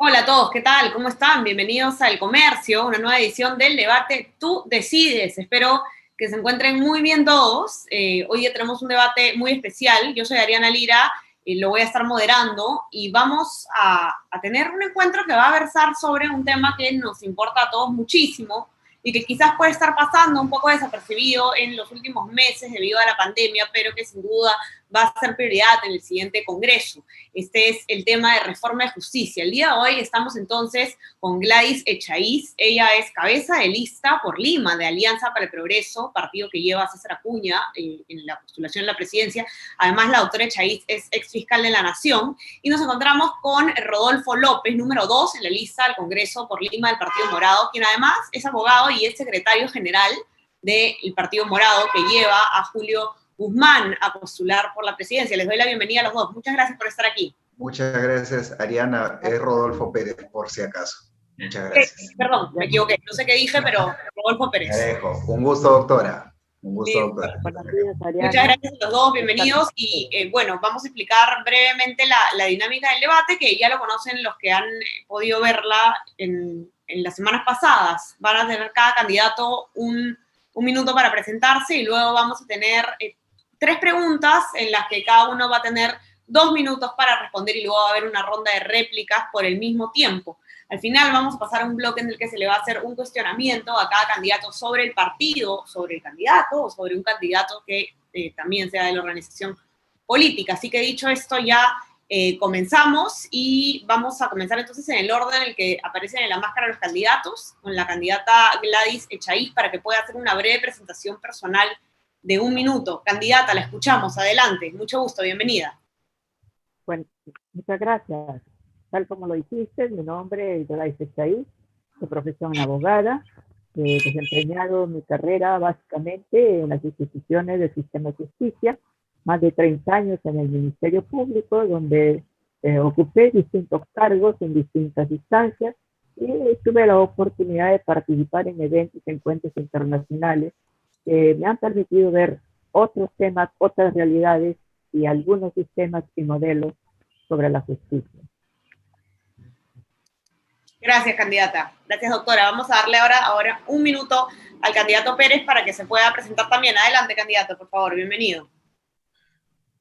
Hola a todos, ¿qué tal? ¿Cómo están? Bienvenidos a El Comercio, una nueva edición del debate Tú Decides. Espero que se encuentren muy bien todos. Hoy día tenemos un debate muy especial. Yo soy Ariana Lira y lo voy a estar moderando y vamos a tener un encuentro que va a versar sobre un tema que nos importa a todos muchísimo y que quizás puede estar pasando un poco desapercibido en los últimos meses debido a la pandemia, pero que sin duda va a ser prioridad en el siguiente Congreso. Este es el tema de reforma de justicia. El día de hoy estamos entonces con Gladys Echaíz. Ella es cabeza de lista por Lima de Alianza para el Progreso, partido que lleva a César Acuña en la postulación a la presidencia. Además, la doctora Echaíz es exfiscal de la Nación. Y nos encontramos con Rodolfo López, número 2 en la lista del Congreso por Lima del Partido Morado, quien además es abogado y es secretario general del Partido Morado, que lleva a Julio Guzmán a postular por la presidencia. Les doy la bienvenida a los dos. Muchas gracias por estar aquí. Muchas gracias, Ariana. Es Rodolfo Pérez, por si acaso. Muchas gracias. Perdón, me equivoqué. No sé qué dije, pero Rodolfo Pérez. Me dejo. Un gusto, doctora. Un gusto, doctora. Muchas gracias a los dos, bienvenidos. Y bueno, vamos a explicar brevemente la dinámica del debate, que ya lo conocen los que han podido verla en las semanas pasadas. Van a tener cada candidato un minuto para presentarse y luego vamos a tener 3 preguntas en las que cada uno va a tener 2 minutos para responder y luego va a haber una ronda de réplicas por el mismo tiempo. Al final vamos a pasar a un bloque en el que se le va a hacer un cuestionamiento a cada candidato sobre el partido, sobre el candidato o sobre un candidato que también sea de la organización política. Así que dicho esto, ya comenzamos y vamos a comenzar entonces en el orden en el que aparecen en la máscara los candidatos, con la candidata Gladys Echaíz para que pueda hacer una breve presentación personal de 1 minuto. Candidata, la escuchamos, adelante. Mucho gusto, bienvenida. Bueno, muchas gracias. Tal como lo dijiste, mi nombre es Gladys Echaíz, de profesión abogada. He desempeñado mi carrera básicamente en las instituciones del sistema de justicia, más de 30 años en el Ministerio Público, donde ocupé distintos cargos en distintas instancias y tuve la oportunidad de participar en eventos y encuentros internacionales que me han permitido ver otros temas, otras realidades y algunos sistemas y modelos sobre la justicia. Gracias, candidata. Gracias, doctora. Vamos a darle ahora 1 minuto al candidato Pérez para que se pueda presentar también. Adelante, candidato, por favor. Bienvenido.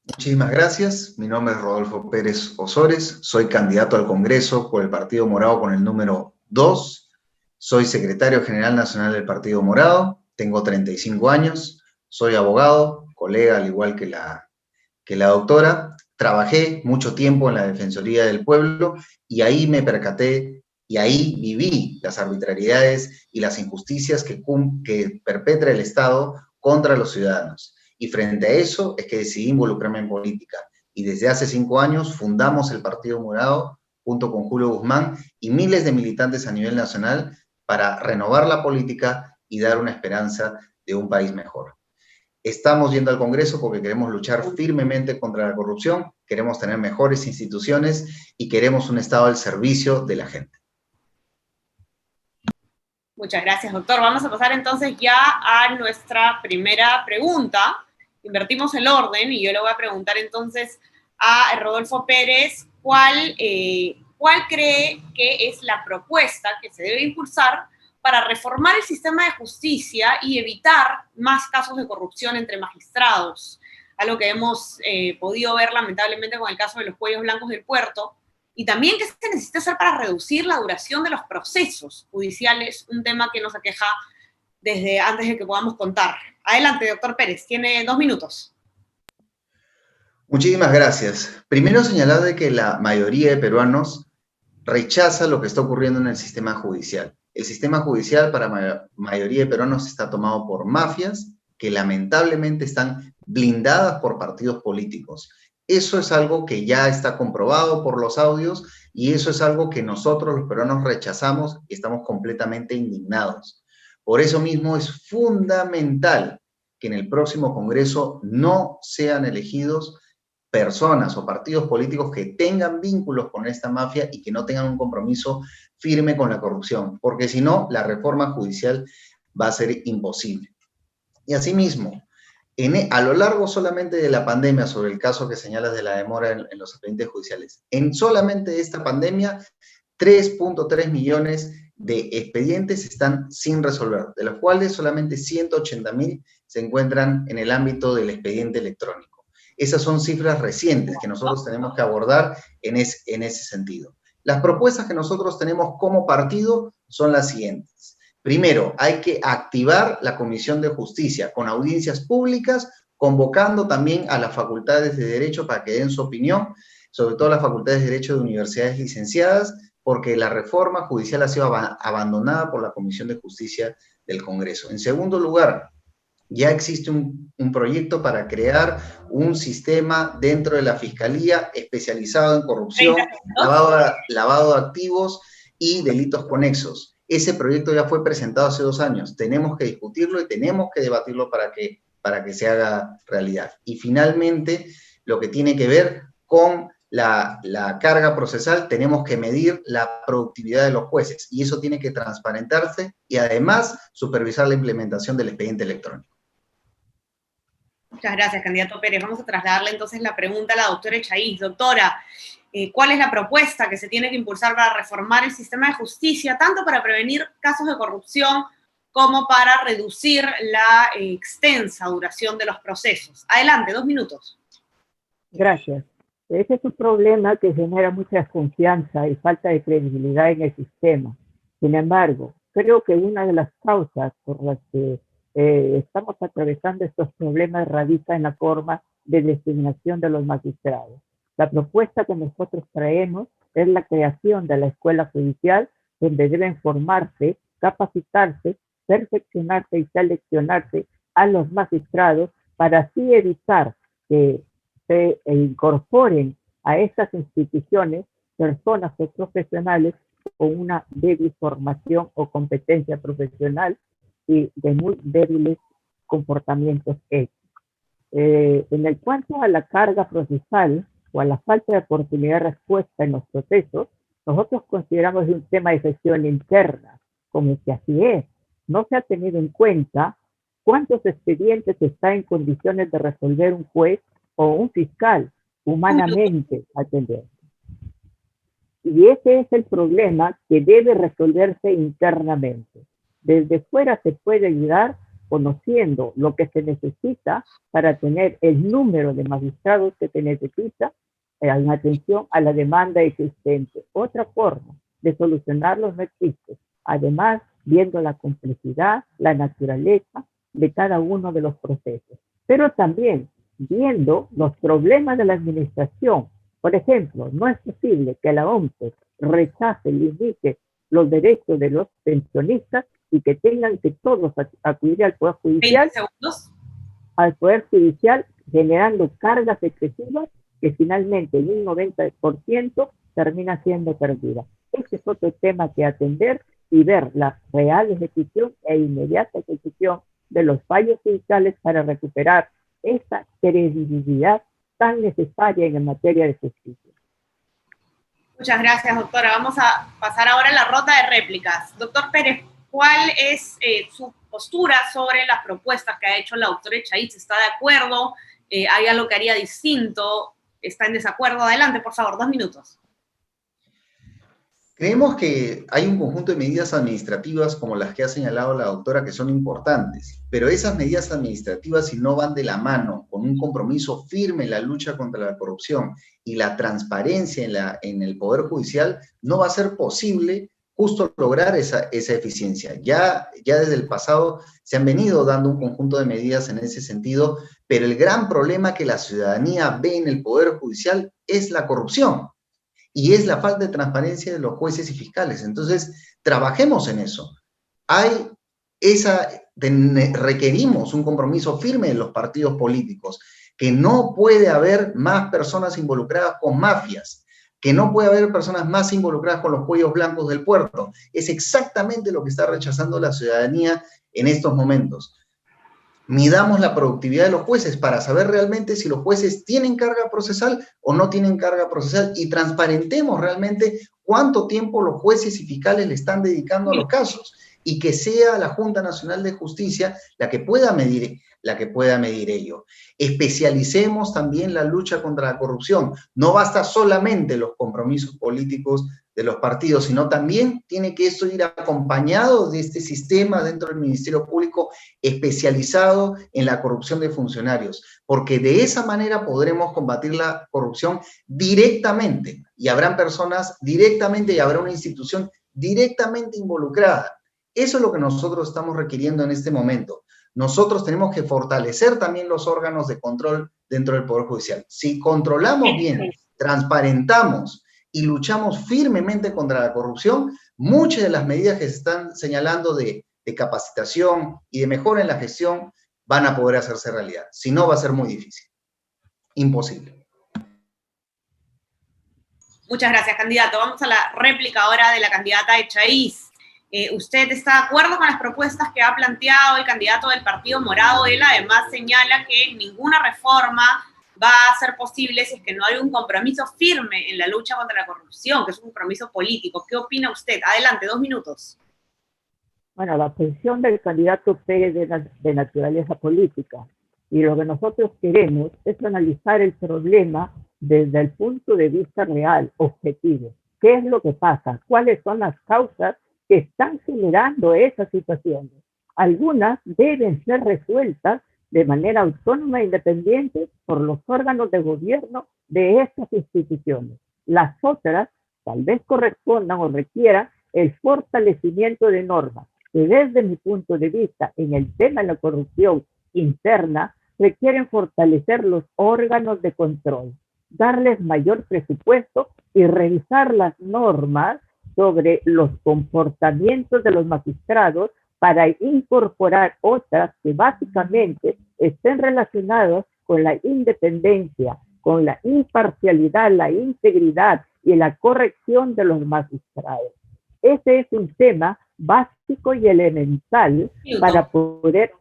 Muchísimas gracias. Mi nombre es Rodolfo Pérez Osores. Soy candidato al Congreso por el Partido Morado con el número 2. Soy secretario general nacional del Partido Morado. Tengo 35 años. Soy abogado, colega al igual que la doctora. Trabajé mucho tiempo en la Defensoría del Pueblo y ahí me percaté y ahí viví las arbitrariedades y las injusticias que perpetra el Estado contra los ciudadanos. Y frente a eso es que decidí involucrarme en política. Y desde hace 5 años fundamos el Partido Morado junto con Julio Guzmán y miles de militantes a nivel nacional para renovar la política y dar una esperanza de un país mejor. Estamos yendo al Congreso porque queremos luchar firmemente contra la corrupción, queremos tener mejores instituciones y queremos un Estado al servicio de la gente. Muchas gracias, doctor. Vamos a pasar entonces ya a nuestra primera pregunta. Invertimos el orden y yo le voy a preguntar entonces a Rodolfo Pérez cuál cree que es la propuesta que se debe impulsar para reformar el sistema de justicia y evitar más casos de corrupción entre magistrados, algo que hemos podido ver lamentablemente con el caso de los cuellos blancos del puerto, y también qué se necesita hacer para reducir la duración de los procesos judiciales, un tema que nos aqueja desde antes de que podamos contar. Adelante, doctor Pérez, tiene 2 minutos. Muchísimas gracias. Primero señalar de que la mayoría de peruanos rechaza lo que está ocurriendo en el sistema judicial. El sistema judicial para la mayoría de peruanos está tomado por mafias que lamentablemente están blindadas por partidos políticos. Eso es algo que ya está comprobado por los audios y eso es algo que nosotros los peruanos rechazamos y estamos completamente indignados. Por eso mismo es fundamental que en el próximo Congreso no sean elegidos personas o partidos políticos que tengan vínculos con esta mafia y que no tengan un compromiso firme con la corrupción, porque si no, la reforma judicial va a ser imposible. Y asimismo, a lo largo solamente de la pandemia, sobre el caso que señalas de la demora en los expedientes judiciales, en solamente esta pandemia 3.3 millones de expedientes están sin resolver, de los cuales solamente 180.000 se encuentran en el ámbito del expediente electrónico. Esas son cifras recientes que nosotros tenemos que abordar en ese sentido. Las propuestas que nosotros tenemos como partido son las siguientes. Primero, hay que activar la Comisión de Justicia con audiencias públicas, convocando también a las facultades de Derecho para que den su opinión, sobre todo las facultades de Derecho de universidades licenciadas, porque la reforma judicial ha sido abandonada por la Comisión de Justicia del Congreso. En segundo lugar, ya existe un proyecto para crear un sistema dentro de la Fiscalía especializado en corrupción, lavado de activos y delitos conexos. Ese proyecto ya fue presentado hace 2 años. Tenemos que discutirlo y tenemos que debatirlo para que se haga realidad. Y finalmente, lo que tiene que ver con la carga procesal, tenemos que medir la productividad de los jueces y eso tiene que transparentarse y además supervisar la implementación del expediente electrónico. Muchas gracias, candidato Pérez. Vamos a trasladarle entonces la pregunta a la doctora Echaíz. Doctora, ¿cuál es la propuesta que se tiene que impulsar para reformar el sistema de justicia, tanto para prevenir casos de corrupción como para reducir la extensa duración de los procesos? Adelante, 2 minutos. Gracias. Ese es un problema que genera mucha desconfianza y falta de credibilidad en el sistema. Sin embargo, creo que una de las causas por las que estamos atravesando estos problemas radica en la forma de designación de los magistrados. La propuesta que nosotros traemos es la creación de la escuela judicial, donde deben formarse, capacitarse, perfeccionarse y seleccionarse a los magistrados para así evitar que se incorporen a estas instituciones personas o profesionales con una débil formación o competencia profesional y de muy débiles comportamientos éticos. En el cuanto a la carga procesal o a la falta de oportunidad de respuesta en los procesos, nosotros consideramos un tema de gestión interna, como que así es. No se ha tenido en cuenta cuántos expedientes está en condiciones de resolver un juez o un fiscal humanamente atender. Y ese es el problema que debe resolverse internamente. Desde fuera se puede ayudar conociendo lo que se necesita para tener el número de magistrados que se necesita en atención a la demanda existente. Otra forma de solucionarlo no existe. Además, viendo la complejidad, la naturaleza de cada uno de los procesos. Pero también viendo los problemas de la administración. Por ejemplo, no es posible que la OMS rechace, limite los derechos de los pensionistas y que tengan que todos acudir al Poder Judicial, generando cargas excesivas que finalmente en un 90% termina siendo perdida. Este es otro tema que atender y ver la real ejecución e inmediata ejecución de los fallos judiciales para recuperar esa credibilidad tan necesaria en materia de justicia. Muchas gracias, doctora. Vamos a pasar ahora a la ronda de réplicas. Doctor Pérez, ¿cuál es su postura sobre las propuestas que ha hecho la doctora Echaíz? ¿Está de acuerdo? ¿Hay algo que haría distinto? ¿Está en desacuerdo? Adelante, por favor, 2 minutos. Creemos que hay un conjunto de medidas administrativas como las que ha señalado la doctora que son importantes, pero esas medidas administrativas, si no van de la mano con un compromiso firme en la lucha contra la corrupción y la transparencia en el Poder Judicial, no va a ser posible justo lograr esa eficiencia. Ya desde el pasado se han venido dando un conjunto de medidas en ese sentido, pero el gran problema que la ciudadanía ve en el Poder Judicial es la corrupción. Y es la falta de transparencia de los jueces y fiscales. Entonces, trabajemos en eso. Requerimos un compromiso firme de los partidos políticos, que no puede haber más personas involucradas con mafias, que no puede haber personas más involucradas con los cuellos blancos del puerto. Es exactamente lo que está rechazando la ciudadanía en estos momentos. Midamos la productividad de los jueces para saber realmente si los jueces tienen carga procesal o no tienen carga procesal y transparentemos realmente cuánto tiempo los jueces y fiscales le están dedicando a los casos y que sea la Junta Nacional de Justicia la que pueda medir la que pueda medir ello. Especialicemos también la lucha contra la corrupción. No basta solamente los compromisos políticos de los partidos, sino también tiene que esto ir acompañado de este sistema dentro del Ministerio Público especializado en la corrupción de funcionarios, porque de esa manera podremos combatir la corrupción directamente, y habrán personas directamente y habrá una institución directamente involucrada. Eso es lo que nosotros estamos requiriendo en este momento. Nosotros tenemos que fortalecer también los órganos de control dentro del Poder Judicial. Si controlamos bien, transparentamos y luchamos firmemente contra la corrupción, muchas de las medidas que se están señalando de capacitación y de mejora en la gestión van a poder hacerse realidad. Si no, va a ser muy difícil. Imposible. Muchas gracias, candidato. Vamos a la réplica ahora de la candidata Echaíz. ¿Usted está de acuerdo con las propuestas que ha planteado el candidato del Partido Morado? Él además señala que ninguna reforma va a ser posible si es que no hay un compromiso firme en la lucha contra la corrupción, que es un compromiso político. ¿Qué opina usted? Adelante, 2 minutos. Bueno, la posición del candidato Pérez de naturaleza política, y lo que nosotros queremos es analizar el problema desde el punto de vista real, objetivo. ¿Qué es lo que pasa? ¿Cuáles son las causas que están generando esas situaciones? Algunas deben ser resueltas de manera autónoma e independiente por los órganos de gobierno de estas instituciones. Las otras tal vez correspondan o requieran el fortalecimiento de normas que desde mi punto de vista en el tema de la corrupción interna requieren fortalecer los órganos de control, darles mayor presupuesto y revisar las normas sobre los comportamientos de los magistrados para incorporar otras que básicamente estén relacionadas con la independencia, con la imparcialidad, la integridad y la corrección de los magistrados. Ese es un tema básico y elemental para poder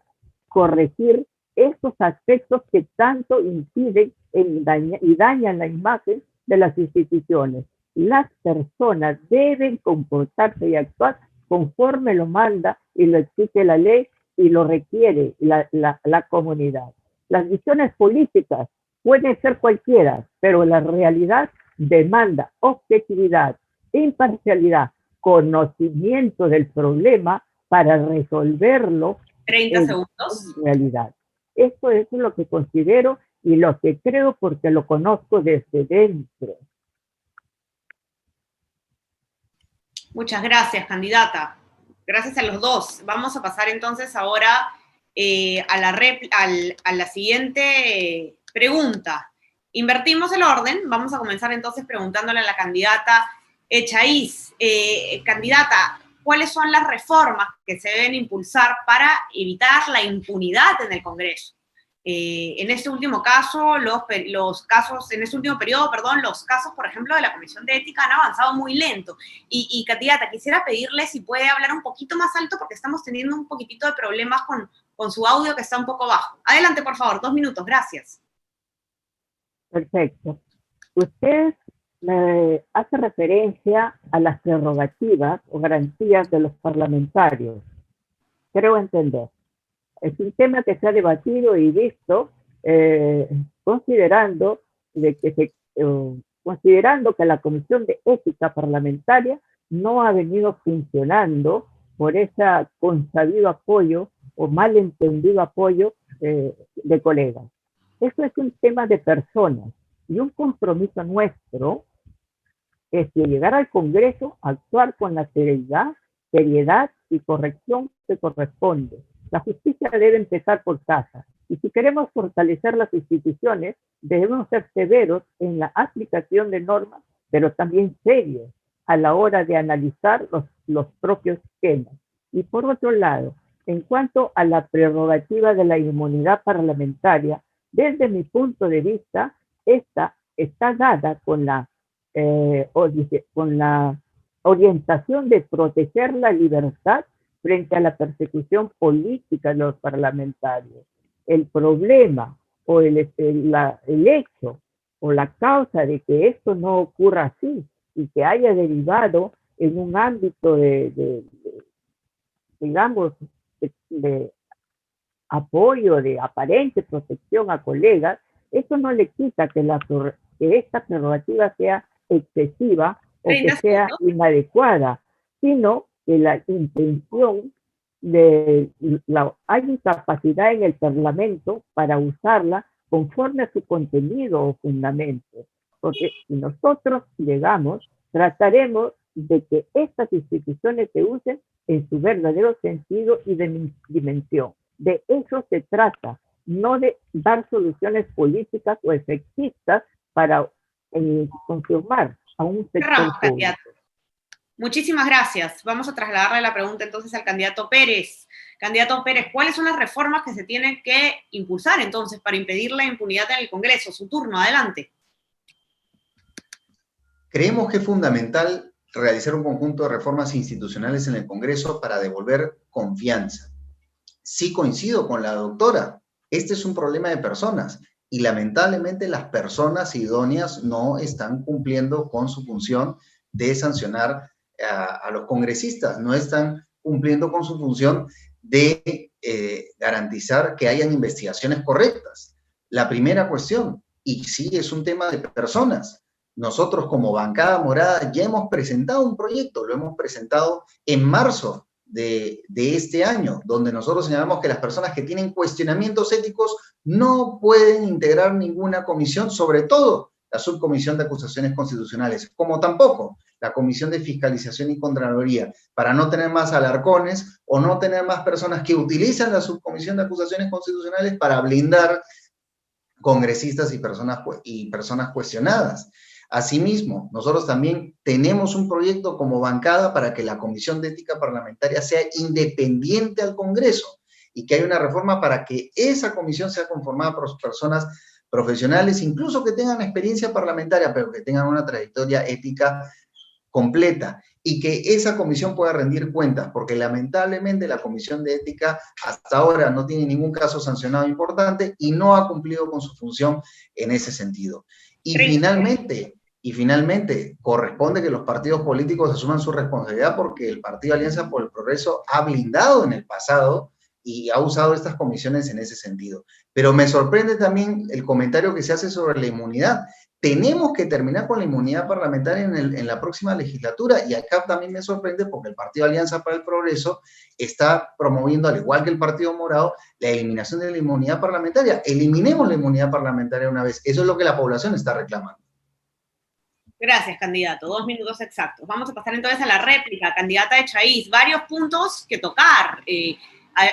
corregir estos aspectos que tanto inciden y dañan la imagen de las instituciones. Las personas deben comportarse y actuar conforme lo manda y lo exige la ley y lo requiere la comunidad. Las visiones políticas pueden ser cualquiera, pero la realidad demanda objetividad, imparcialidad, conocimiento del problema para resolverlo 30 segundos. En realidad. Esto es lo que considero y lo que creo porque lo conozco desde dentro. Muchas gracias, candidata. Gracias a los dos. Vamos a pasar entonces ahora a la siguiente pregunta. Invertimos el orden. Vamos a comenzar entonces preguntándole a la candidata Echaíz. Candidata, ¿cuáles son las reformas que se deben impulsar para evitar la impunidad en el Congreso? En este último caso, en este último periodo, los casos, por ejemplo, de la Comisión de Ética han avanzado muy lento. Y candidata, quisiera pedirle si puede hablar un poquito más alto porque estamos teniendo un poquitito de problemas con su audio que está un poco bajo. Adelante, por favor, 2 minutos, gracias. Perfecto. Usted hace referencia a las prerrogativas o garantías de los parlamentarios. Creo entender. Es un tema que se ha debatido y visto considerando que la Comisión de Ética Parlamentaria no ha venido funcionando por ese consabido apoyo o malentendido apoyo de colegas. Eso es un tema de personas y un compromiso nuestro es que llegar al Congreso a actuar con la seriedad y corrección que corresponde. La justicia debe empezar por casa. Y si queremos fortalecer las instituciones, debemos ser severos en la aplicación de normas, pero también serios a la hora de analizar los propios temas. Y por otro lado, en cuanto a la prerrogativa de la inmunidad parlamentaria, desde mi punto de vista, esta está dada con la orientación de proteger la libertad frente a la persecución política de los parlamentarios. El problema o el hecho o la causa de que esto no ocurra así y que haya derivado en un ámbito digamos, de apoyo, de aparente protección a colegas, eso no le quita que esta prerrogativa sea excesiva o que sea inadecuada, sino que la intención hay incapacidad en el Parlamento para usarla conforme a su contenido o fundamento. Porque si nosotros llegamos, trataremos de que estas instituciones se usen en su verdadero sentido y dimensión. De eso se trata, no de dar soluciones políticas o efectistas para confirmar a un sector público. Muchísimas gracias. Vamos a trasladarle la pregunta entonces al candidato Pérez. Candidato Pérez, ¿cuáles son las reformas que se tienen que impulsar entonces para impedir la impunidad en el Congreso? Su turno, adelante. Creemos que es fundamental realizar un conjunto de reformas institucionales en el Congreso para devolver confianza. Sí coincido con la doctora, este es un problema de personas y lamentablemente las personas idóneas no están cumpliendo con su función de sancionar a los congresistas, no están cumpliendo con su función de garantizar que hayan investigaciones correctas. La primera cuestión, y sí es un tema de personas, nosotros como bancada morada ya hemos presentado un proyecto, lo hemos presentado en marzo de este año, donde nosotros señalamos que las personas que tienen cuestionamientos éticos no pueden integrar ninguna comisión, sobre todo la subcomisión de acusaciones constitucionales, como tampoco la comisión de fiscalización y contraloría, para no tener más alarcones o no tener más personas que utilizan la subcomisión de acusaciones constitucionales para blindar congresistas y personas cuestionadas. Asimismo, nosotros también tenemos un proyecto como bancada para que la Comisión de Ética Parlamentaria sea independiente al Congreso y que haya una reforma para que esa comisión sea conformada por personas profesionales, incluso que tengan experiencia parlamentaria, pero que tengan una trayectoria ética completa y que esa comisión pueda rendir cuentas, porque lamentablemente la Comisión de Ética hasta ahora no tiene ningún caso sancionado importante y no ha cumplido con su función en ese sentido. Y finalmente, corresponde que los partidos políticos asuman su responsabilidad porque el Partido Alianza por el Progreso ha blindado en el pasado y ha usado estas comisiones en ese sentido. Pero me sorprende también el comentario que se hace sobre la inmunidad. Tenemos que terminar con la inmunidad parlamentaria en la próxima legislatura y acá también me sorprende porque el Partido Alianza para el Progreso está promoviendo, al igual que el Partido Morado, la eliminación de la inmunidad parlamentaria. Eliminemos la inmunidad parlamentaria una vez. Eso es lo que la población está reclamando. Gracias, candidato. 2 minutos exactos. Vamos a pasar entonces a la réplica. Candidata Echaíz, varios puntos que tocar.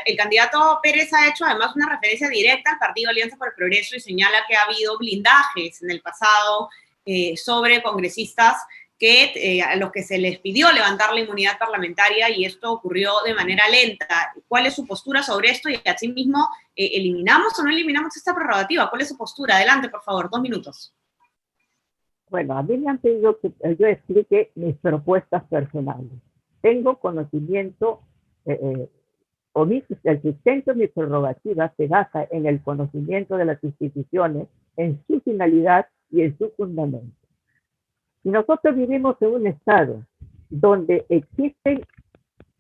El candidato Pérez ha hecho además una referencia directa al Partido Alianza por el Progreso y señala que ha habido blindajes en el pasado sobre congresistas a los que se les pidió levantar la inmunidad parlamentaria y esto ocurrió de manera lenta. ¿Cuál es su postura sobre esto? Y asimismo, ¿eliminamos o no eliminamos esta prerrogativa? ¿Cuál es su postura? Adelante, por favor, 2 minutos. Bueno, a mí me han pedido que yo explique mis propuestas personales. Tengo conocimiento, el sustento de mi prerrogativa se basa en el conocimiento de las instituciones, en su finalidad y en su fundamento. Si nosotros vivimos en un estado donde existen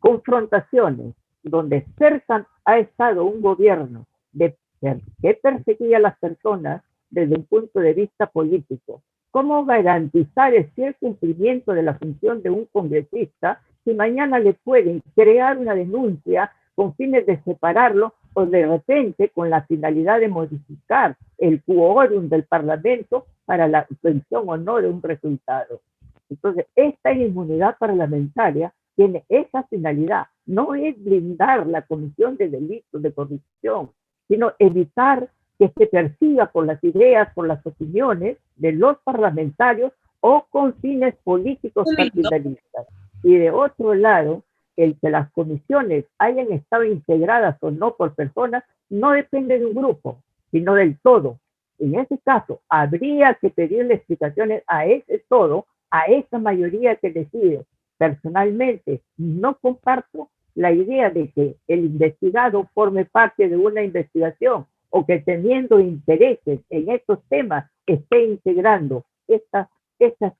confrontaciones, donde cerca ha estado un gobierno que perseguía a las personas desde un punto de vista político, ¿cómo garantizar el cumplimiento de la función de un congresista si mañana le pueden crear una denuncia con fines de separarlo o de repente con la finalidad de modificar el quórum del Parlamento para la obtención o no de un resultado? Entonces, esta inmunidad parlamentaria tiene esa finalidad. No es blindar la comisión de delitos de corrupción, sino evitar que se persiga por las ideas, por las opiniones de los parlamentarios o con fines políticos partidistas. Y de otro lado, el que las comisiones hayan estado integradas o no por personas no depende de un grupo, sino del todo. En ese caso, habría que pedirle explicaciones a ese todo, a esa mayoría que decide. Personalmente, no comparto la idea de que el investigado forme parte de una investigación o que teniendo intereses en estos temas esté integrando estas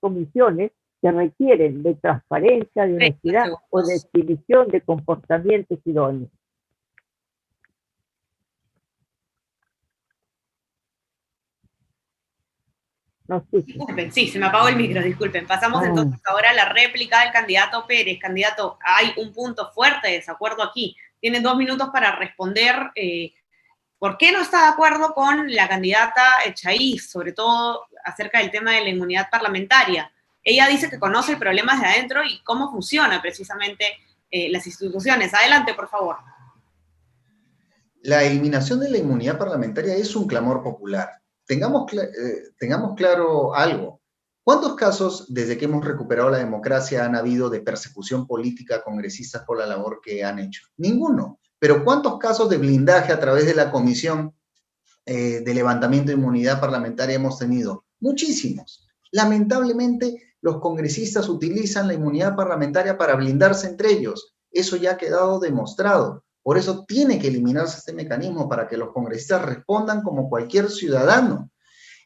comisiones que requieren de transparencia, de honestidad o de exhibición de comportamientos idóneos. No escucho. Disculpen, sí, se me apagó el micro, disculpen. Pasamos entonces ahora a la réplica del candidato Pérez. Candidato, hay un punto fuerte de desacuerdo aquí. Tienen 2 minutos para responder por qué no está de acuerdo con la candidata Echaíz, sobre todo acerca del tema de la inmunidad parlamentaria. Ella dice que conoce el problema desde adentro y cómo funciona precisamente las instituciones. Adelante, por favor. La eliminación de la inmunidad parlamentaria es un clamor popular. Tengamos claro algo. ¿Cuántos casos, desde que hemos recuperado la democracia, han habido de persecución política a congresistas por la labor que han hecho? Ninguno. Pero ¿cuántos casos de blindaje a través de la Comisión de Levantamiento de Inmunidad Parlamentaria hemos tenido? Muchísimos. Lamentablemente, los congresistas utilizan la inmunidad parlamentaria para blindarse entre ellos. Eso ya ha quedado demostrado. Por eso tiene que eliminarse este mecanismo para que los congresistas respondan como cualquier ciudadano.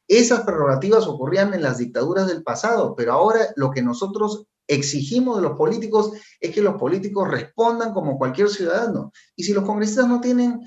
Esas prerrogativas ocurrían en las dictaduras del pasado, pero ahora lo que nosotros exigimos de los políticos es que los políticos respondan como cualquier ciudadano. Y si los congresistas no tienen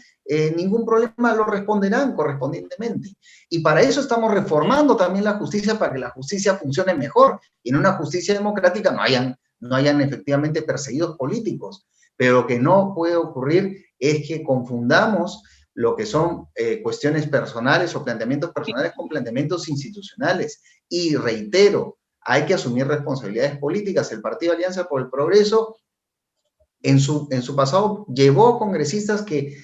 ningún problema, lo responderán correspondientemente. Y para eso estamos reformando también la justicia, para que la justicia funcione mejor. Y en una justicia democrática no hayan efectivamente perseguidos políticos. Pero lo que no puede ocurrir es que confundamos lo que son cuestiones personales o planteamientos personales con planteamientos institucionales. Y reitero, hay que asumir responsabilidades políticas. El Partido Alianza por el Progreso, en su pasado, llevó congresistas que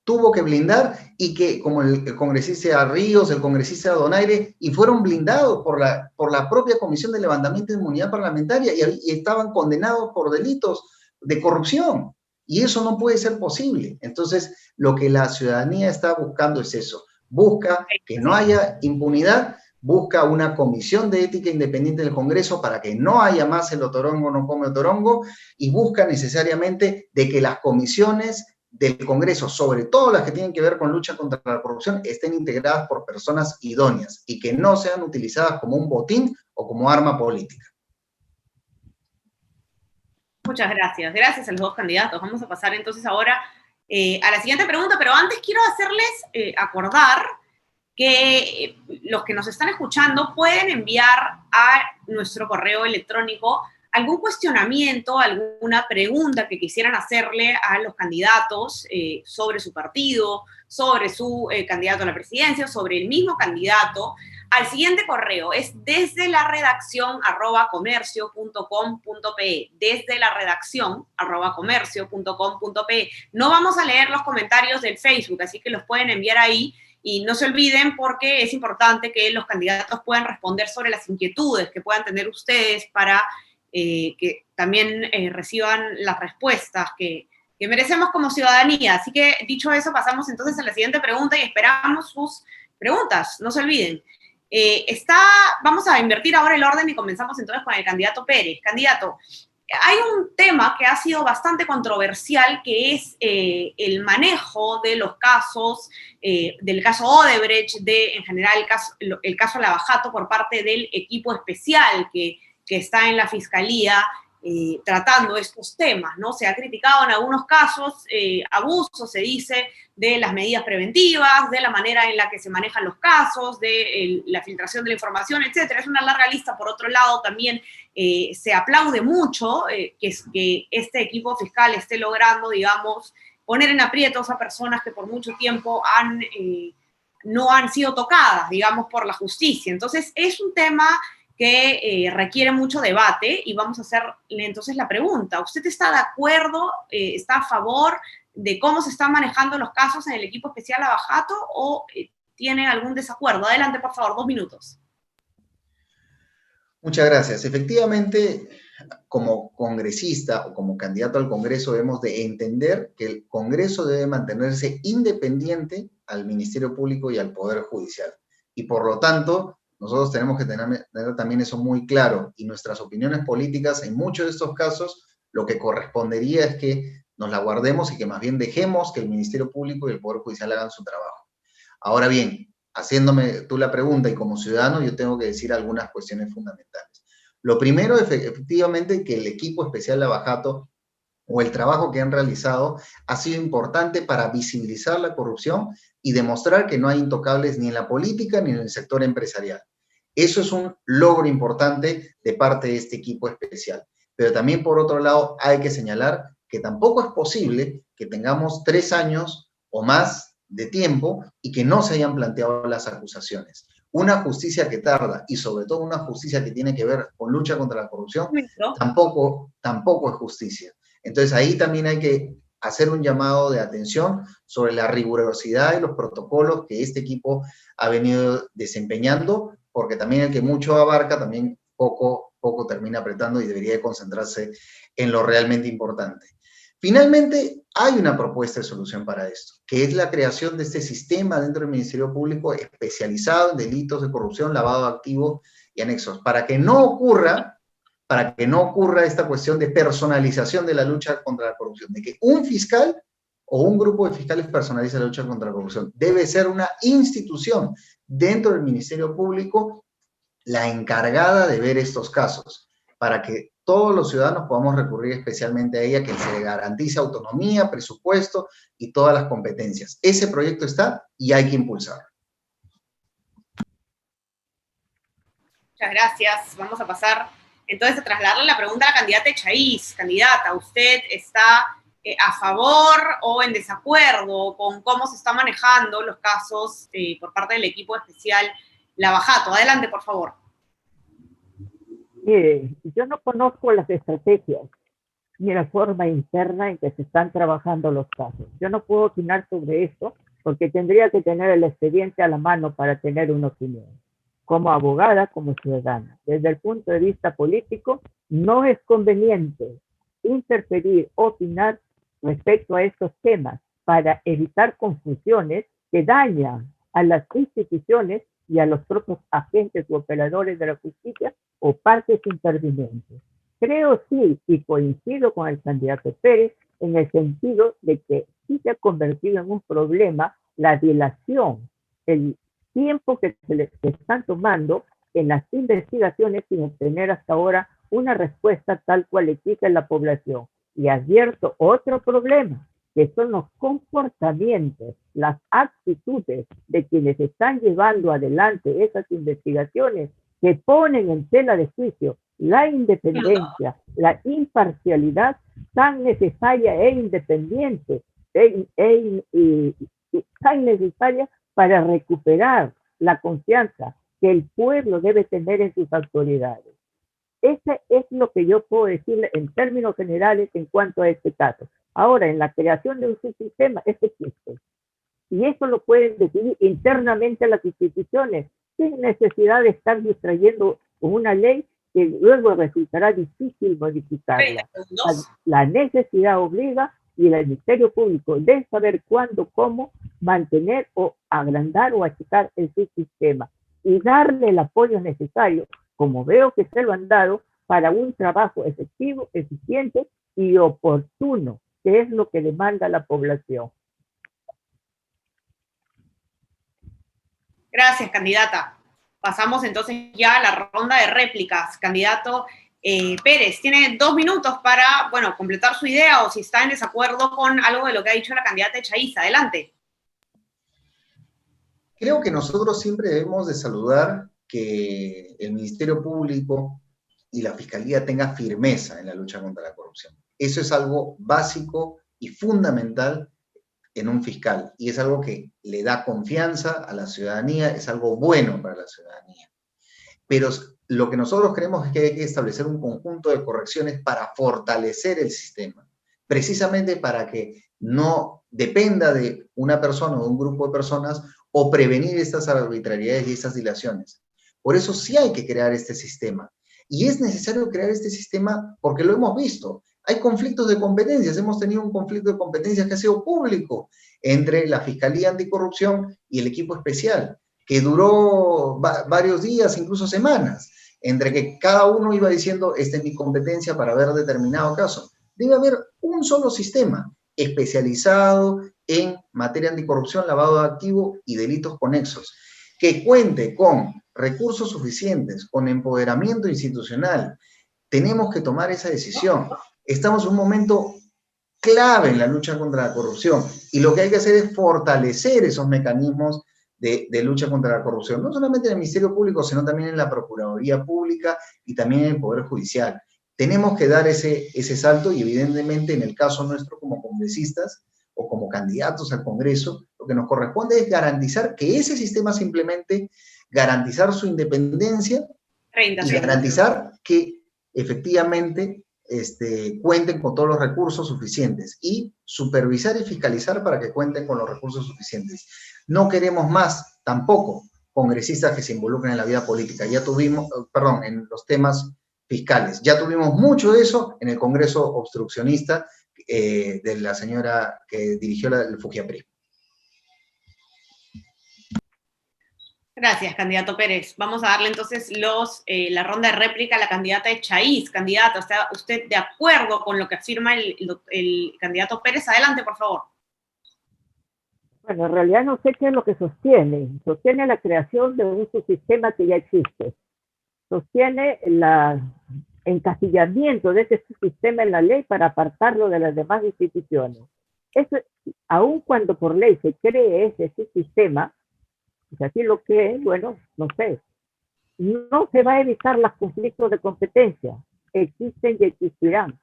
tuvo que blindar y que, como el congresista Ríos, el congresista Donaire, y fueron blindados por la propia Comisión de Levantamiento de Inmunidad Parlamentaria y estaban condenados por delitos de corrupción. Y eso no puede ser posible. Entonces, lo que la ciudadanía está buscando es eso. Busca que no haya impunidad, busca una comisión de ética independiente del Congreso para que no haya más el otorongo no come otorongo, y busca necesariamente de que las comisiones del Congreso, sobre todo las que tienen que ver con lucha contra la corrupción, estén integradas por personas idóneas y que no sean utilizadas como un botín o como arma política. Muchas gracias. Gracias a los dos candidatos. Vamos a pasar entonces ahora a la siguiente pregunta, pero antes quiero hacerles acordar que los que nos están escuchando pueden enviar a nuestro correo electrónico algún cuestionamiento, alguna pregunta que quisieran hacerle a los candidatos sobre su partido, sobre su candidato a la presidencia, sobre el mismo candidato, al siguiente correo. Es desde la redacción @comercio.com.pe, desde la redacción @comercio.com.pe. No vamos a leer los comentarios del Facebook, así que los pueden enviar ahí. Y no se olviden, porque es importante que los candidatos puedan responder sobre las inquietudes que puedan tener ustedes para que también reciban las respuestas que merecemos como ciudadanía. Así que, dicho eso, pasamos entonces a la siguiente pregunta y esperamos sus preguntas. No se olviden. Vamos a invertir ahora el orden y comenzamos entonces con el candidato Pérez. Candidato, hay un tema que ha sido bastante controversial, que es el manejo de los casos, del caso Odebrecht, en general el caso Lavajato por parte del equipo especial que está en la Fiscalía tratando estos temas, ¿no? Se ha criticado en algunos casos abuso, se dice, de las medidas preventivas, de la manera en la que se manejan los casos, de la filtración de la información, etcétera. Es una larga lista. Por otro lado, también se aplaude mucho que este equipo fiscal esté logrando, digamos, poner en aprietos a personas que por mucho tiempo no han sido tocadas, digamos, por la justicia. Entonces, es un tema que requiere mucho debate y vamos a hacerle entonces la pregunta. ¿Usted está de acuerdo, está a favor de cómo se están manejando los casos en el equipo especial Lavajato o tiene algún desacuerdo? Adelante, por favor, 2 minutos. Muchas gracias. Efectivamente, como congresista o como candidato al Congreso, debemos de entender que el Congreso debe mantenerse independiente al Ministerio Público y al Poder Judicial. Y por lo tanto, nosotros tenemos que tener también eso muy claro, y nuestras opiniones políticas en muchos de estos casos, lo que correspondería es que nos la guardemos y que más bien dejemos que el Ministerio Público y el Poder Judicial hagan su trabajo. Ahora bien, haciéndome tú la pregunta y como ciudadano, yo tengo que decir algunas cuestiones fundamentales. Lo primero, efectivamente, que el equipo especial Lavajato o el trabajo que han realizado ha sido importante para visibilizar la corrupción y demostrar que no hay intocables ni en la política ni en el sector empresarial. Eso es un logro importante de parte de este equipo especial. Pero también, por otro lado, hay que señalar que tampoco es posible que tengamos 3 años o más de tiempo y que no se hayan planteado las acusaciones. Una justicia que tarda, y sobre todo una justicia que tiene que ver con lucha contra la corrupción, tampoco es justicia. Entonces ahí también hay que hacer un llamado de atención sobre la rigurosidad y los protocolos que este equipo ha venido desempeñando, porque también el que mucho abarca, también poco termina apretando y debería concentrarse en lo realmente importante. Finalmente, hay una propuesta de solución para esto, que es la creación de este sistema dentro del Ministerio Público especializado en delitos de corrupción, lavado de activos y anexos, para que no ocurra esta cuestión de personalización de la lucha contra la corrupción, de que un fiscal o un grupo de fiscales personaliza la lucha contra la corrupción. Debe ser una institución dentro del Ministerio Público la encargada de ver estos casos, para que todos los ciudadanos podamos recurrir especialmente a ella, que se le garantice autonomía, presupuesto y todas las competencias. Ese proyecto está y hay que impulsarlo. Muchas gracias. Vamos a pasar entonces a trasladarle la pregunta a la candidata Echaíz. Candidata, ¿usted está a favor o en desacuerdo con cómo se están manejando los casos por parte del equipo especial Lavajato? Adelante, por favor. Mire, yo no conozco las estrategias ni la forma interna en que se están trabajando los casos. Yo no puedo opinar sobre esto porque tendría que tener el expediente a la mano para tener una opinión. Como abogada, como ciudadana, desde el punto de vista político, no es conveniente interferir, opinar respecto a estos temas para evitar confusiones que dañan a las instituciones y a los propios agentes u operadores de la justicia o partes intervinientes. Creo sí, y coincido con el candidato Pérez, en el sentido de que sí se ha convertido en un problema la dilación, el tiempo que se están tomando en las investigaciones sin obtener hasta ahora una respuesta tal cual exige la población. Y advierto otro problema, que son los comportamientos, las actitudes de quienes están llevando adelante esas investigaciones, que ponen en tela de juicio la independencia, la imparcialidad tan necesaria e independiente, tan necesaria para recuperar la confianza que el pueblo debe tener en sus autoridades. Ese es lo que yo puedo decirle en términos generales en cuanto a este caso. Ahora, en la creación de un sistema, existe. Y eso lo pueden decidir internamente las instituciones, sin necesidad de estar distrayendo una ley que luego resultará difícil modificarla. La necesidad obliga y el Ministerio Público debe saber cuándo, cómo mantener o agrandar o achicar el sistema y darle el apoyo necesario, como veo que se lo han dado, para un trabajo efectivo, eficiente y oportuno, que es lo que demanda la población. Gracias, candidata. Pasamos entonces ya a la ronda de réplicas. Candidato Pérez, tiene 2 minutos para, bueno, completar su idea o si está en desacuerdo con algo de lo que ha dicho la candidata Echaíz. Adelante. Creo que nosotros siempre debemos de saludar que el Ministerio Público y la Fiscalía tenga firmeza en la lucha contra la corrupción. Eso es algo básico y fundamental en un fiscal, y es algo que le da confianza a la ciudadanía, es algo bueno para la ciudadanía. Pero lo que nosotros creemos es que hay que establecer un conjunto de correcciones para fortalecer el sistema, precisamente para que no dependa de una persona o de un grupo de personas o prevenir estas arbitrariedades y estas dilaciones. Por eso sí hay que crear este sistema. Y es necesario crear este sistema porque lo hemos visto. Hay conflictos de competencias. Hemos tenido un conflicto de competencias que ha sido público entre la Fiscalía Anticorrupción y el equipo especial, que duró varios días, incluso semanas, entre que cada uno iba diciendo, esta es mi competencia para ver determinado caso. Debe haber un solo sistema especializado en materia anticorrupción, lavado de activos y delitos conexos, que cuente con recursos suficientes, con empoderamiento institucional. Tenemos que tomar esa decisión. Estamos en un momento clave en la lucha contra la corrupción y lo que hay que hacer es fortalecer esos mecanismos de lucha contra la corrupción, no solamente en el Ministerio Público, sino también en la Procuraduría Pública y también en el Poder Judicial. Tenemos que dar ese salto y evidentemente en el caso nuestro como congresistas o como candidatos al Congreso, lo que nos corresponde es garantizar que ese sistema se implemente, garantizar su independencia y garantizar que efectivamente cuenten con todos los recursos suficientes y supervisar y fiscalizar para que cuenten con los recursos suficientes. No queremos más tampoco congresistas que se involucren en la vida política. Ya tuvimos, perdón, en los temas fiscales. Ya tuvimos mucho de eso en el Congreso obstruccionista de la señora que dirigió el Fujiapri. Gracias, candidato Pérez. Vamos a darle entonces la ronda de réplica a la candidata Echaíz. Candidata, ¿está usted de acuerdo con lo que afirma el candidato Pérez? Adelante, por favor. Bueno, en realidad no sé qué es lo que sostiene. Sostiene la creación de un subsistema que ya existe. Sostiene el encasillamiento de ese subsistema en la ley para apartarlo de las demás instituciones. Eso, aun cuando por ley se cree ese subsistema, pues así lo que es, bueno, no sé, no se va a evitar los conflictos de competencia. Existen y existirán,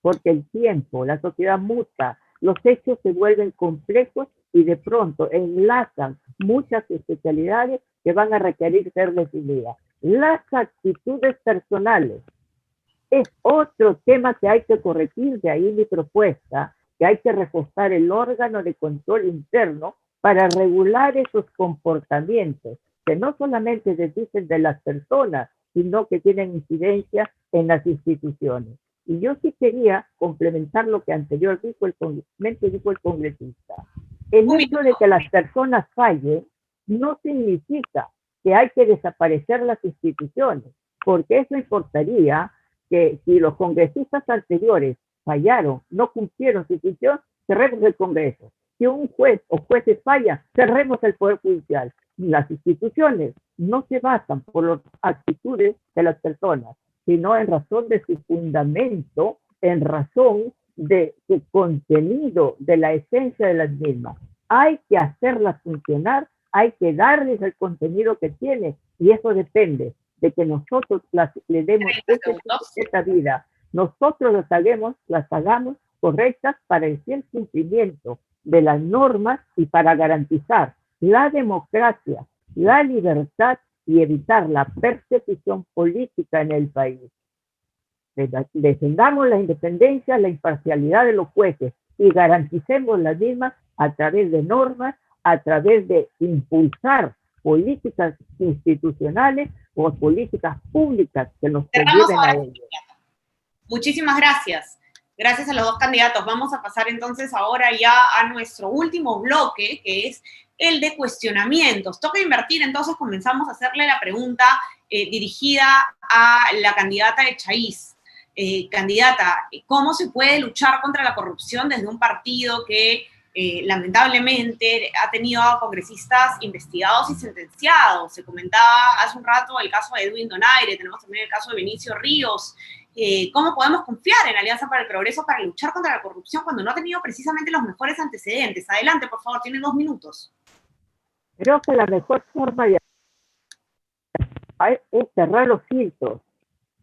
porque el tiempo, la sociedad muta, los hechos se vuelven complejos y de pronto enlazan muchas especialidades que van a requerir ser definidas. Las actitudes personales es otro tema que hay que corregir, de ahí mi propuesta, que hay que reforzar el órgano de control interno para regular esos comportamientos que no solamente dicen de las personas, sino que tienen incidencia en las instituciones. Y yo sí quería complementar lo que anteriormente dijo el congresista. El hecho de que las personas fallen no significa que hay que desaparecer las instituciones, porque eso importaría que si los congresistas anteriores fallaron, no cumplieron su función, cerremos el Congreso. Si un juez o jueces falla, cerremos el Poder Judicial. Las instituciones no se basan por las actitudes de las personas, sino en razón de su fundamento, en razón de su contenido, de la esencia de las mismas. Hay que hacerlas funcionar, hay que darles el contenido que tiene, y eso depende de que nosotros le demos esta vida. Nosotros las hagamos correctas para el fiel cumplimiento de las normas y para garantizar la democracia, la libertad y evitar la persecución política en el país. Defendamos la independencia, la imparcialidad de los jueces y garanticemos las mismas a través de normas, a través de impulsar políticas institucionales o políticas públicas que nos lleven a ello. Muchísimas gracias. Gracias a los dos candidatos. Vamos a pasar entonces ahora ya a nuestro último bloque, que es el de cuestionamientos. Toca invertir, entonces comenzamos a hacerle la pregunta dirigida a la candidata Echaíz. Candidata, ¿cómo se puede luchar contra la corrupción desde un partido que lamentablemente ha tenido a congresistas investigados y sentenciados? Se comentaba hace un rato el caso de Edwin Donaire, tenemos también el caso de Benicio Ríos. ¿Cómo podemos confiar en la Alianza para el Progreso para luchar contra la corrupción cuando no ha tenido precisamente los mejores antecedentes? Adelante, por favor, tienen 2 minutos. Creo que la mejor forma de es cerrar los filtros,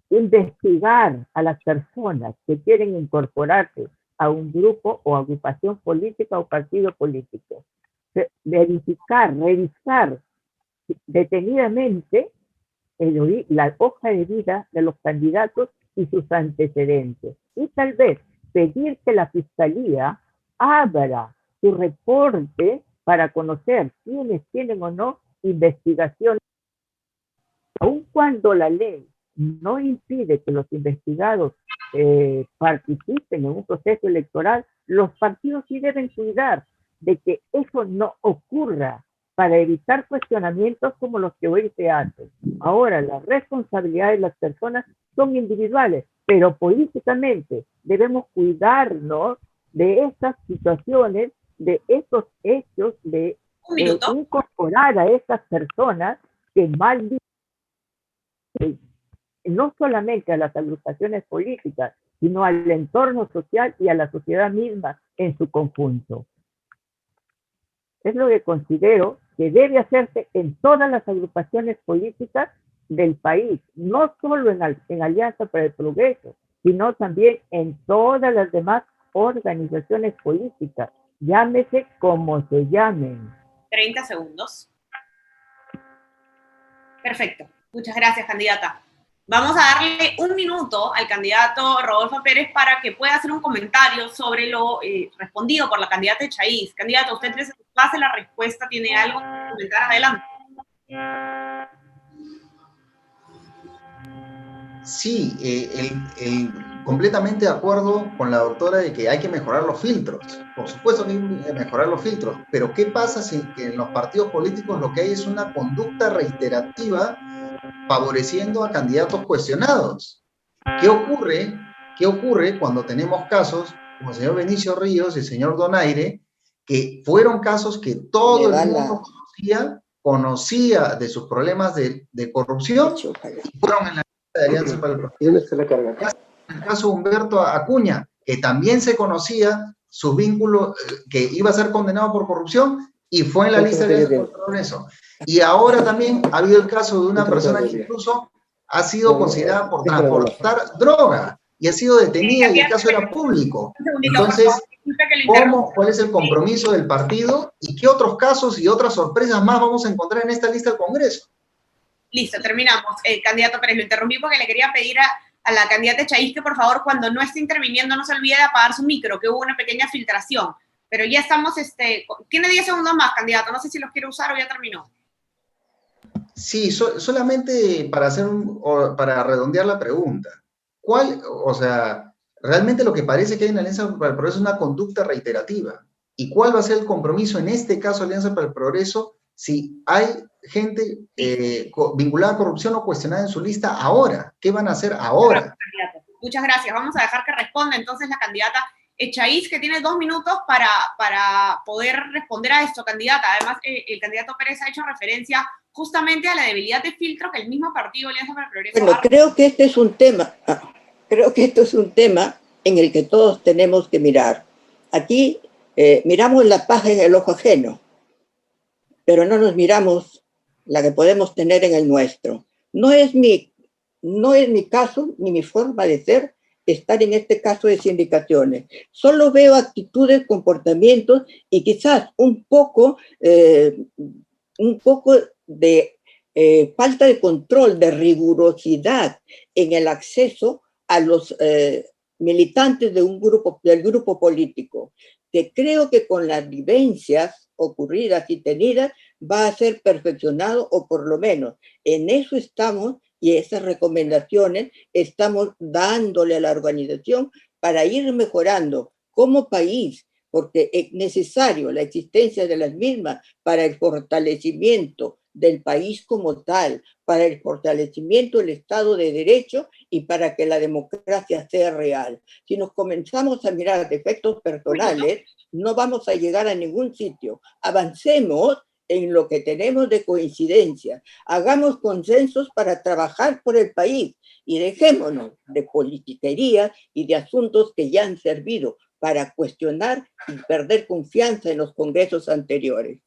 investigar a las personas que quieren incorporarse a un grupo o agrupación política o partido político. Verificar, revisar detenidamente la hoja de vida de los candidatos y sus antecedentes. Y tal vez pedir que la Fiscalía abra su reporte para conocer quiénes tienen o no investigaciones. Aun cuando la ley no impide que los investigados participen en un proceso electoral, los partidos sí deben cuidar de que eso no ocurra para evitar cuestionamientos como los que hoy se hacen. Ahora, las responsabilidades de las personas son individuales, pero políticamente debemos cuidarnos de estas situaciones, de estos hechos, de incorporar a estas personas que mal no solamente a las agrupaciones políticas, sino al entorno social y a la sociedad misma en su conjunto. Es lo que considero que debe hacerse en todas las agrupaciones políticas del país, no solo en Alianza para el Progreso, sino también en todas las demás organizaciones políticas, llámese como se llamen. 30 segundos. Perfecto. Muchas gracias, candidata. Vamos a darle un minuto al candidato Rodolfo Pérez para que pueda hacer un comentario sobre lo respondido por la candidata Echaíz. Candidato, usted les pase la respuesta, ¿tiene algo que comentar? Adelante. Sí, completamente de acuerdo con la doctora de que hay que mejorar los filtros. Por supuesto que hay que mejorar los filtros, pero ¿qué pasa si en los partidos políticos lo que hay es una conducta reiterativa favoreciendo a candidatos cuestionados? ¿Qué ocurre cuando tenemos casos como el señor Benicio Ríos y el señor Donaire, que fueron casos que todo el mundo conocía de sus problemas de corrupción y fueron en la de Alianza para el Progreso? En el caso de Humberto Acuña, que también se conocía sus vínculos, que iba a ser condenado por corrupción y fue en la lista de Alianza para el Progreso. Y ahora también ha habido el caso de una persona que incluso ha sido considerada por transportar droga y ha sido detenida y el caso era público. Entonces, ¿cuál es el compromiso del partido y qué otros casos y otras sorpresas más vamos a encontrar en esta lista del Congreso? Listo, terminamos. Candidato Pérez, lo interrumpí porque le quería pedir a la candidata Echaíz que por favor cuando no esté interviniendo no se olvide de apagar su micro, que hubo una pequeña filtración. Pero ya estamos, tiene 10 segundos más, candidato, no sé si los quiere usar o ya terminó. Sí, solamente para redondear la pregunta. Realmente lo que parece que hay en Alianza para el Progreso es una conducta reiterativa. ¿Y cuál va a ser el compromiso en este caso Alianza para el Progreso si hay gente vinculada a corrupción o cuestionada en su lista ahora? ¿Qué van a hacer ahora? Muchas gracias. Vamos a dejar que responda entonces la candidata Echaíz, que tiene 2 minutos para poder responder a esto, candidata. Además, el candidato Pérez ha hecho referencia justamente a la debilidad de filtro que el mismo partido Alianza para el Progreso... Bueno, creo que este es un tema en el que todos tenemos que mirar. Aquí miramos la paja en el ojo ajeno, pero no nos miramos la que podemos tener en el nuestro. No es mi caso ni mi forma de ser estar en este caso de sindicaciones. Solo veo actitudes, comportamientos y quizás un poco de falta de control, de rigurosidad en el acceso a los militantes del grupo político, que creo que con las vivencias ocurridas y tenidas va a ser perfeccionado, o por lo menos en eso estamos, y esas recomendaciones estamos dándole a la organización para ir mejorando como país, porque es necesario la existencia de las mismas para el fortalecimiento del país como tal, para el fortalecimiento del Estado de Derecho y para que la democracia sea real. Si nos comenzamos a mirar defectos personales, no vamos a llegar a ningún sitio. Avancemos en lo que tenemos de coincidencia. Hagamos consensos para trabajar por el país y dejémonos de politiquería y de asuntos que ya han servido para cuestionar y perder confianza en los congresos anteriores.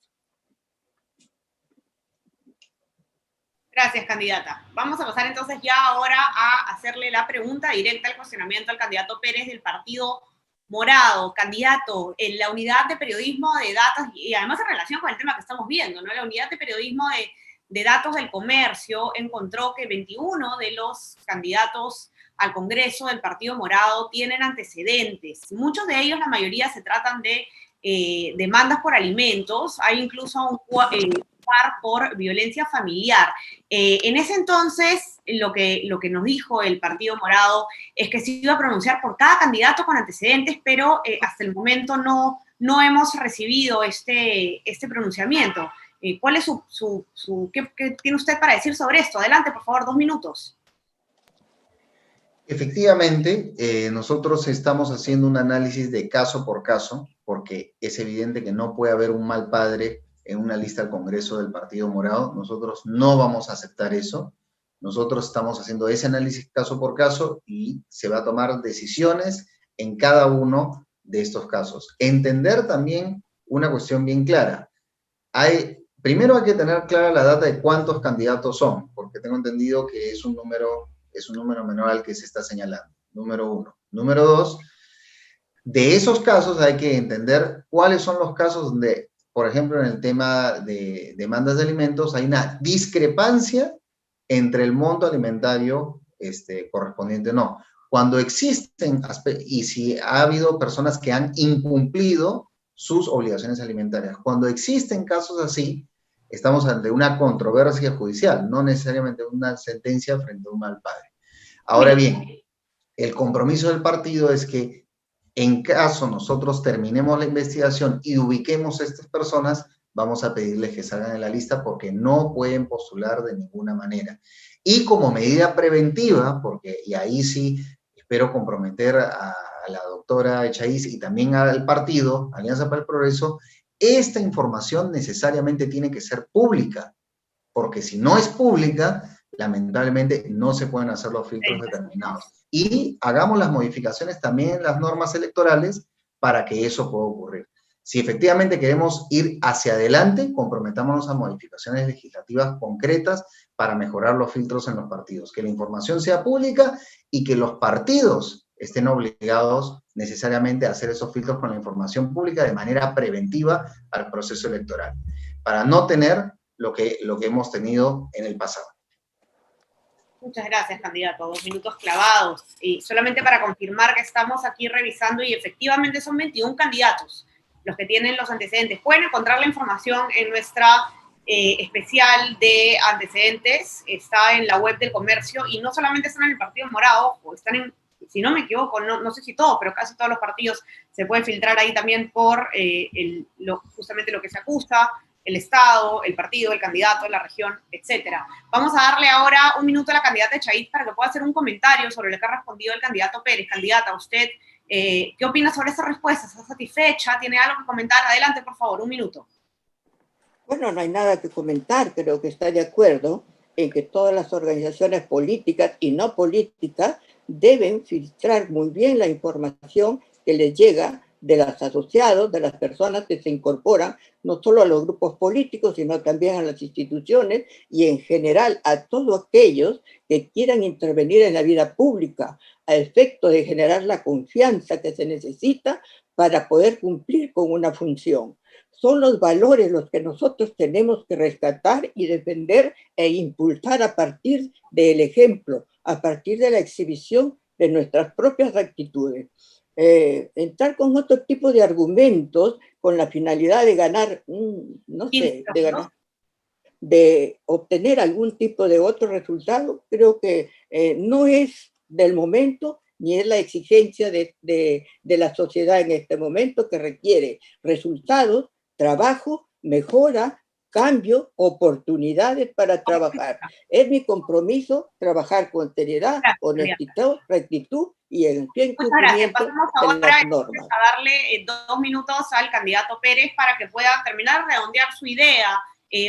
Gracias, candidata. Vamos a pasar entonces ya ahora a hacerle la pregunta directa, el cuestionamiento al candidato Pérez del Partido Morado. Candidato, en la unidad de periodismo de datos, y además en relación con el tema que estamos viendo, ¿no? La unidad de periodismo de datos del comercio encontró que 21 de los candidatos al Congreso del Partido Morado tienen antecedentes. Muchos de ellos, la mayoría, se tratan de demandas por alimentos. Hay incluso un por violencia familiar. En ese entonces, lo que nos dijo el Partido Morado es que se iba a pronunciar por cada candidato con antecedentes, pero hasta el momento no hemos recibido este pronunciamiento. ¿Cuál es qué tiene usted para decir sobre esto? Adelante, por favor, 2 minutos. Efectivamente, nosotros estamos haciendo un análisis de caso por caso, porque es evidente que no puede haber un mal padre en una lista al Congreso del Partido Morado. Nosotros no vamos a aceptar eso. Nosotros estamos haciendo ese análisis caso por caso y se va a tomar decisiones en cada uno de estos casos. Entender también una cuestión bien clara. Hay primero hay que tener clara la data de cuántos candidatos son, porque tengo entendido que es un número menor al que se está señalando, número uno. Número dos, de esos casos hay que entender cuáles son los casos donde, por ejemplo, en el tema de demandas de alimentos, hay una discrepancia entre el monto alimentario correspondiente o no. Cuando existen, y si ha habido personas que han incumplido sus obligaciones alimentarias, cuando existen casos así, estamos ante una controversia judicial, no necesariamente una sentencia frente a un mal padre. Ahora bien, el compromiso del partido es que en caso nosotros terminemos la investigación y ubiquemos a estas personas, vamos a pedirles que salgan de la lista porque no pueden postular de ninguna manera. Y como medida preventiva, porque, y ahí sí espero comprometer a la doctora Echaíz y también al partido, Alianza para el Progreso, esta información necesariamente tiene que ser pública, porque si no es pública, lamentablemente no se pueden hacer los filtros determinados. Y hagamos las modificaciones también en las normas electorales para que eso pueda ocurrir. Si efectivamente queremos ir hacia adelante, comprometámonos a modificaciones legislativas concretas para mejorar los filtros en los partidos, que la información sea pública y que los partidos estén obligados necesariamente a hacer esos filtros con la información pública de manera preventiva al proceso electoral, para no tener lo que hemos tenido en el pasado. Muchas gracias, candidato. 2 minutos clavados. Y solamente para confirmar que estamos aquí revisando y efectivamente son 21 candidatos los que tienen los antecedentes. Pueden encontrar la información en nuestra especial de antecedentes. Está en la web del Comercio y no solamente están en el Partido Morado, ojo, están en, si no me equivoco, no sé si todos, pero casi todos los partidos se pueden filtrar ahí también por justamente lo que se acusa, el Estado, el partido, el candidato, la región, etcétera. Vamos a darle ahora 1 minuto a la candidata Echaíz para que pueda hacer un comentario sobre lo que ha respondido el candidato Pérez. Candidata, usted, ¿qué opina sobre esta respuesta? ¿Está satisfecha? ¿Tiene algo que comentar? Adelante, por favor, 1 minuto. Bueno, no hay nada que comentar, creo que está de acuerdo en que todas las organizaciones políticas y no políticas deben filtrar muy bien la información que les llega de los asociados, de las personas que se incorporan, no solo a los grupos políticos, sino también a las instituciones y en general a todos aquellos que quieran intervenir en la vida pública a efecto de generar la confianza que se necesita para poder cumplir con una función. Son los valores los que nosotros tenemos que rescatar y defender e impulsar a partir del ejemplo, a partir de la exhibición de nuestras propias actitudes. Entrar con otro tipo de argumentos con la finalidad de ganar, no sé, de obtener algún tipo de otro resultado, creo que no es del momento ni es la exigencia de la sociedad en este momento, que requiere resultados, trabajo, mejora, cambio, oportunidades para trabajar. Es mi compromiso trabajar con seriedad, honestidad, rectitud y en bien cumplimiento de las normas. A darle 2 minutos al candidato Pérez para que pueda terminar de redondear su idea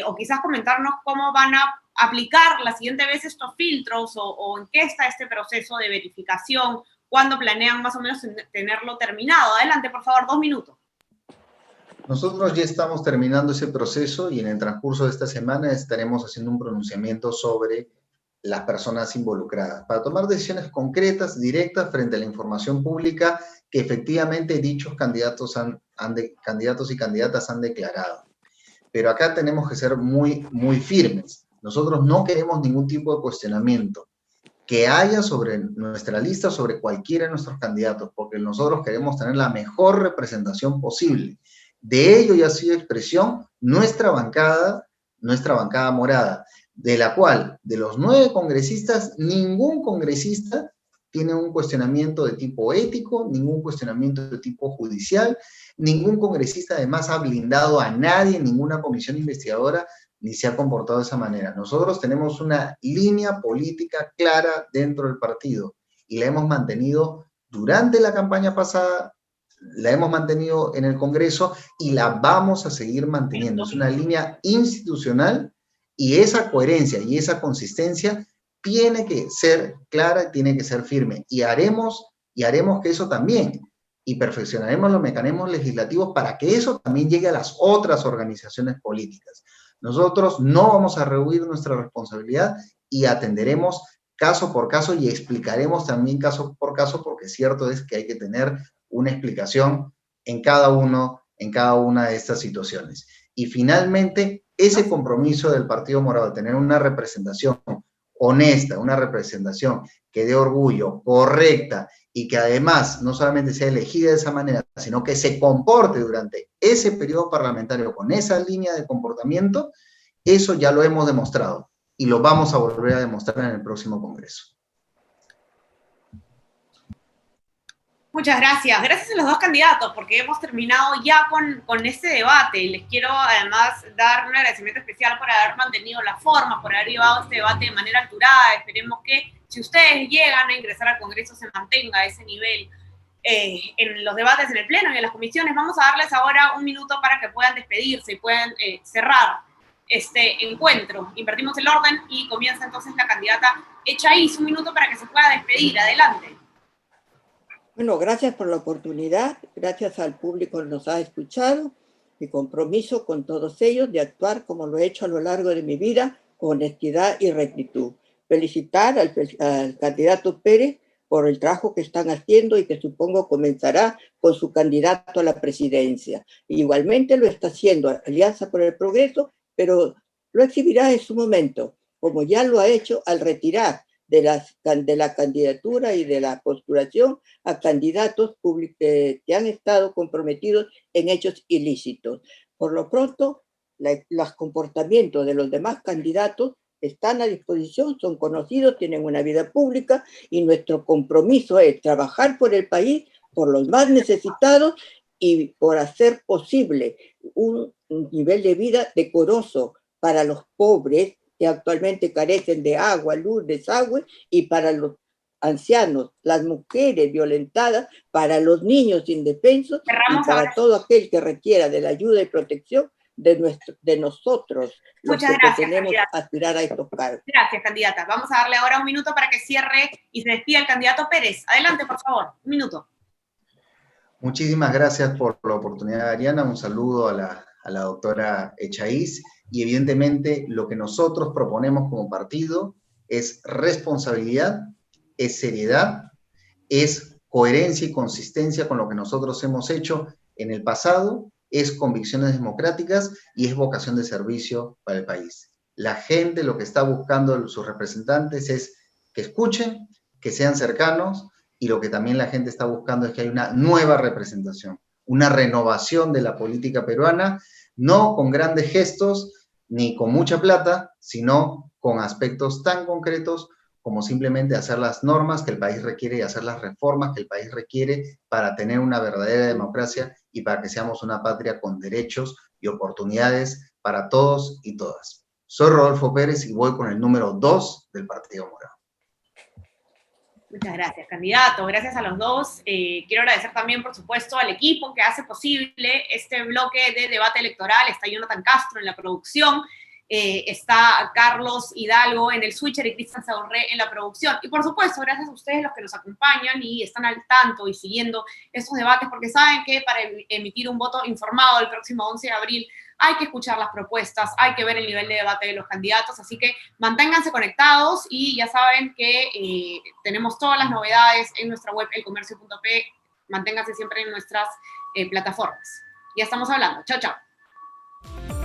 o quizás comentarnos cómo van a aplicar la siguiente vez estos filtros o en qué está este proceso de verificación, cuándo planean más o menos tenerlo terminado. Adelante, por favor, 2 minutos. Nosotros ya estamos terminando ese proceso y en el transcurso de esta semana estaremos haciendo un pronunciamiento sobre las personas involucradas, para tomar decisiones concretas, directas, frente a la información pública que efectivamente dichos candidatos candidatos y candidatas han declarado. Pero acá tenemos que ser muy firmes. Nosotros no queremos ningún tipo de cuestionamiento que haya sobre nuestra lista, sobre cualquiera de nuestros candidatos, porque nosotros queremos tener la mejor representación posible. De ello ya ha sido expresión nuestra bancada morada, de la cual, de los 9 congresistas, ningún congresista tiene un cuestionamiento de tipo ético, ningún cuestionamiento de tipo judicial, ningún congresista además ha blindado a nadie, ninguna comisión investigadora, ni se ha comportado de esa manera. Nosotros tenemos una línea política clara dentro del partido y la hemos mantenido durante la campaña pasada, la hemos mantenido en el Congreso y la vamos a seguir manteniendo. Es una línea institucional y esa coherencia y esa consistencia tiene que ser clara, tiene que ser firme. Y haremos que eso también, y perfeccionaremos los mecanismos legislativos para que eso también llegue a las otras organizaciones políticas. Nosotros no vamos a rehuir nuestra responsabilidad y atenderemos caso por caso y explicaremos también caso por caso, porque cierto es que hay que tener una explicación en cada una de estas situaciones. Y finalmente, ese compromiso del Partido Morado de tener una representación honesta, una representación que dé orgullo, correcta, y que además no solamente sea elegida de esa manera, sino que se comporte durante ese periodo parlamentario con esa línea de comportamiento, eso ya lo hemos demostrado y lo vamos a volver a demostrar en el próximo Congreso. Muchas gracias. Gracias a los dos candidatos, porque hemos terminado ya con este debate. Les quiero además dar un agradecimiento especial por haber mantenido la forma, por haber llevado este debate de manera alturada. Esperemos que si ustedes llegan a ingresar al Congreso se mantenga ese nivel en los debates en el Pleno y en las comisiones. Vamos a darles ahora un minuto para que puedan despedirse y puedan cerrar este encuentro. Invertimos el orden y comienza entonces la candidata Echaíz. Un minuto para que se pueda despedir. Adelante. Bueno, gracias por la oportunidad, gracias al público que nos ha escuchado. Mi compromiso con todos ellos de actuar como lo he hecho a lo largo de mi vida, con honestidad y rectitud. Felicitar al candidato Pérez por el trabajo que están haciendo y que supongo comenzará con su candidato a la presidencia. Igualmente lo está haciendo Alianza por el Progreso, pero lo exhibirá en su momento, como ya lo ha hecho al retirar de la candidatura y de la postulación a candidatos que han estado comprometidos en hechos ilícitos. Por lo pronto, los comportamientos de los demás candidatos están a disposición, son conocidos, tienen una vida pública y nuestro compromiso es trabajar por el país, por los más necesitados y por hacer posible un nivel de vida decoroso para los pobres que actualmente carecen de agua, luz, desagüe, y para los ancianos, las mujeres violentadas, para los niños indefensos y para todo aquel que requiera de la ayuda y protección de nosotros, los que pretendemos aspirar a estos cargos. Gracias, candidata. Vamos a darle ahora un minuto para que cierre y se despida el candidato Pérez. Adelante, por favor, un minuto. Muchísimas gracias por la oportunidad, Ariana. Un saludo a la doctora Echaíz. Y evidentemente lo que nosotros proponemos como partido es responsabilidad, es seriedad, es coherencia y consistencia con lo que nosotros hemos hecho en el pasado, es convicciones democráticas y es vocación de servicio para el país. La gente lo que está buscando sus representantes es que escuchen, que sean cercanos, y lo que también la gente está buscando es que haya una nueva representación, una renovación de la política peruana, no con grandes gestos, ni con mucha plata, sino con aspectos tan concretos como simplemente hacer las normas que el país requiere y hacer las reformas que el país requiere para tener una verdadera democracia y para que seamos una patria con derechos y oportunidades para todos y todas. Soy Rodolfo Pérez y voy con el número 2 del Partido Morado. Muchas gracias, candidato. Gracias a los dos. Quiero agradecer también, por supuesto, al equipo que hace posible este bloque de debate electoral. Está Jonathan Castro en la producción, está Carlos Hidalgo en el switcher y Cristian Saurré en la producción. Y, por supuesto, gracias a ustedes los que nos acompañan y están al tanto y siguiendo estos debates, porque saben que para emitir un voto informado el próximo 11 de abril hay que escuchar las propuestas, hay que ver el nivel de debate de los candidatos, así que manténganse conectados y ya saben que tenemos todas las novedades en nuestra web elcomercio.p. Manténganse siempre en nuestras plataformas. Ya estamos hablando. Chao, chao.